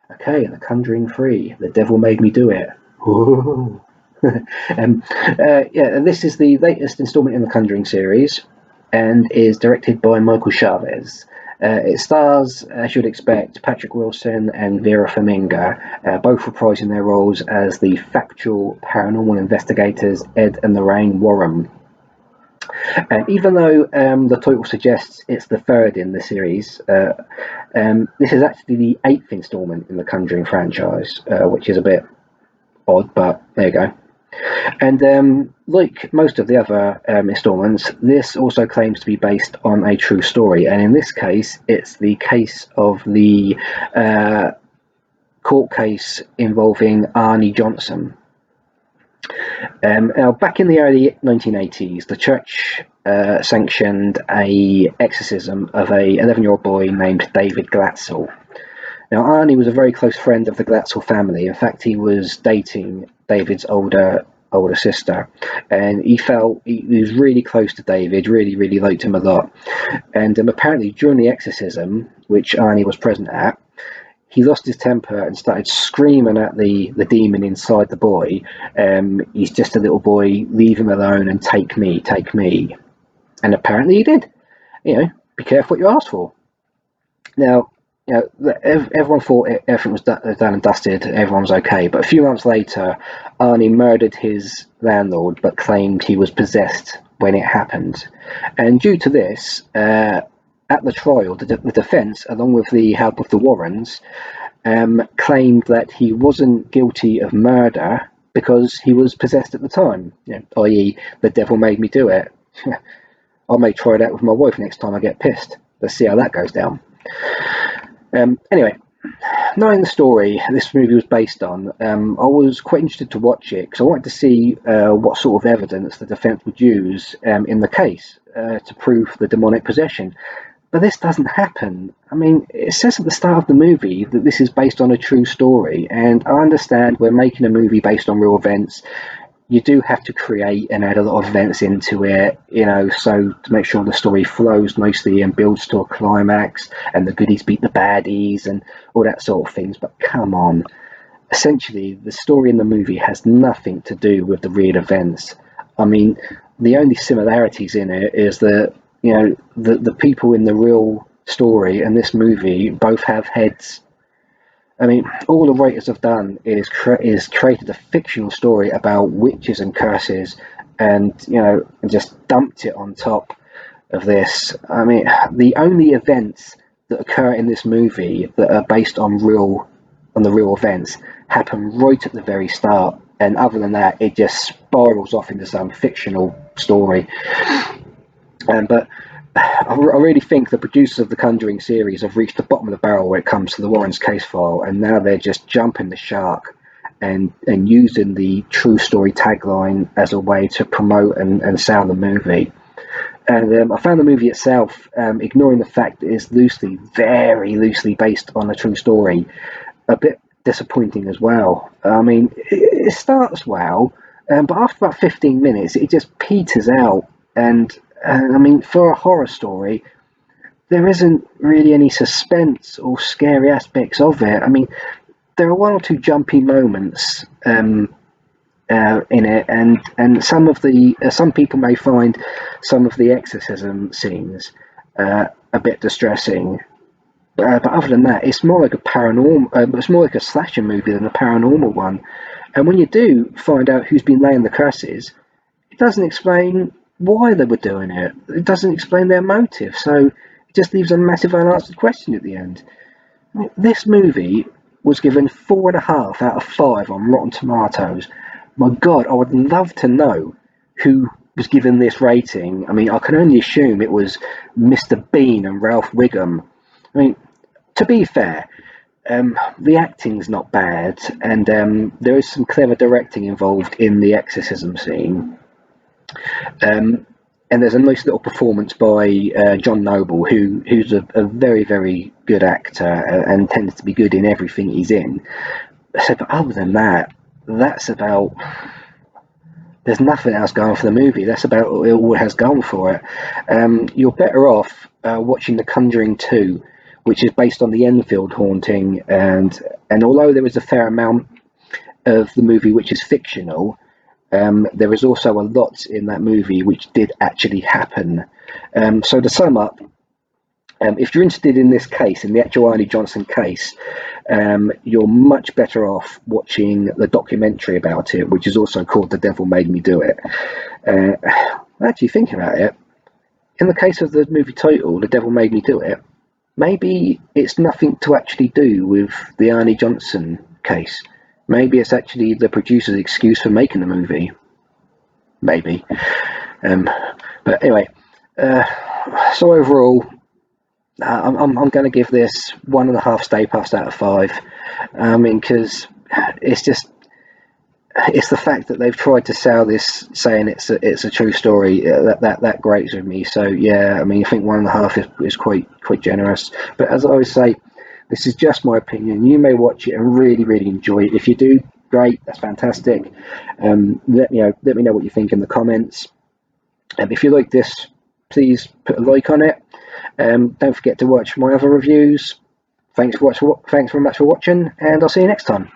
Okay, The Conjuring 3, The Devil Made Me Do It. Ooh. Yeah, this is the latest installment in the Conjuring series and is directed by Michael Chavez. It stars, as you'd expect, Patrick Wilson and Vera Farmiga, both reprising their roles as the factual paranormal investigators Ed and Lorraine Warren. And even though the title suggests it's the third in the series, this is actually the eighth installment in the Conjuring franchise, which is a bit odd, but there you go. And like most of the other installments, this also claims to be based on a true story. And in this case, it's the case of the court case involving Arnie Johnson. Now, back in the early 1980s, the church sanctioned a exorcism of a 11-year-old boy named David Glatzel. Now, Arnie was a very close friend of the Glatzel family. In fact, he was dating David's older sister, and he felt he was really close to David, really liked him a lot. And apparently, during the exorcism, which Arnie was present at, he lost his temper and started screaming at the demon inside the boy. He's just a little boy, leave him alone and take me. And apparently he did. Be careful what you ask for. Now, everyone thought everything was done and dusted, everyone was okay. But a few months later, Arnie murdered his landlord, but claimed he was possessed when it happened. And due to this, at the trial, the defence, along with the help of the Warrens, claimed that he wasn't guilty of murder because he was possessed at the time, i.e. the devil made me do it. I may try that with my wife next time I get pissed. Let's see how that goes down. Anyway, knowing the story this movie was based on, I was quite interested to watch it because I wanted to see what sort of evidence the defence would use in the case to prove the demonic possession. But this doesn't happen. I mean, it says at the start of the movie that this is based on a true story, and I understand we're making a movie based on real events. You do have to create and add a lot of events into it, so to make sure the story flows nicely and builds to a climax and the goodies beat the baddies and all that sort of things. But come on. Essentially, the story in the movie has nothing to do with the real events. I mean, the only similarities in it is that the people in the real story and this movie both have heads. I mean, all the writers have done is created a fictional story about witches and curses, and just dumped it on top of this. I mean, the only events that occur in this movie that are based on the real events happen right at the very start, and other than that, it just spirals off into some fictional story. But I really think the producers of the Conjuring series have reached the bottom of the barrel when it comes to the Warrens case file, and now they're just jumping the shark and using the true story tagline as a way to promote and sell the movie. And I found the movie itself, ignoring the fact that it's very loosely based on a true story, a bit disappointing as well. I mean, it starts well, but after about 15 minutes, it just peters out. And I mean, for a horror story, there isn't really any suspense or scary aspects of it. I mean, there are one or two jumpy moments in it, and some people may find some of the exorcism scenes a bit distressing. But other than that, it's more like a paranormal. It's more like a slasher movie than a paranormal one. And when you do find out who's been laying the curses, it doesn't explain why they were doing it. It doesn't explain their motive. So it just leaves a massive unanswered question at the end. I mean, this movie was given 4.5 out of 5 on Rotten Tomatoes. My God, I would love to know who was given this rating. I mean, I can only assume it was Mr. Bean and Ralph Wiggum. I mean, to be fair, the acting's not bad, and there is some clever directing involved in the exorcism scene. And there's a nice little performance by John Noble, who's a very, very good actor and tends to be good in everything he's in. So, but other than that, there's nothing else going for the movie. That's about all it has gone for it. You're better off watching The Conjuring 2, which is based on the Enfield haunting, and although there is a fair amount of the movie which is fictional, there is also a lot in that movie which did actually happen. So to sum up, if you're interested in this case, in the actual Arnie Johnson case, you're much better off watching the documentary about it, which is also called The Devil Made Me Do It. Actually, thinking about it, in the case of the movie title, The Devil Made Me Do It, maybe it's nothing to actually do with the Arnie Johnson case. Maybe it's actually the producer's excuse for making the movie. Maybe. But anyway, so overall, I'm going to give this 1.5 Stay Puffs out of 5. Because it's the fact that they've tried to sell this, saying it's a true story, that grates with me. So yeah, I mean, I think 1.5 is quite generous. But as I always say, this is just my opinion. You may watch it and really enjoy it. If you do, great, that's fantastic. Let me know what you think in the comments. If you like this, please put a like on it. Don't forget to watch my other reviews. Thanks very much for watching, and I'll see you next time.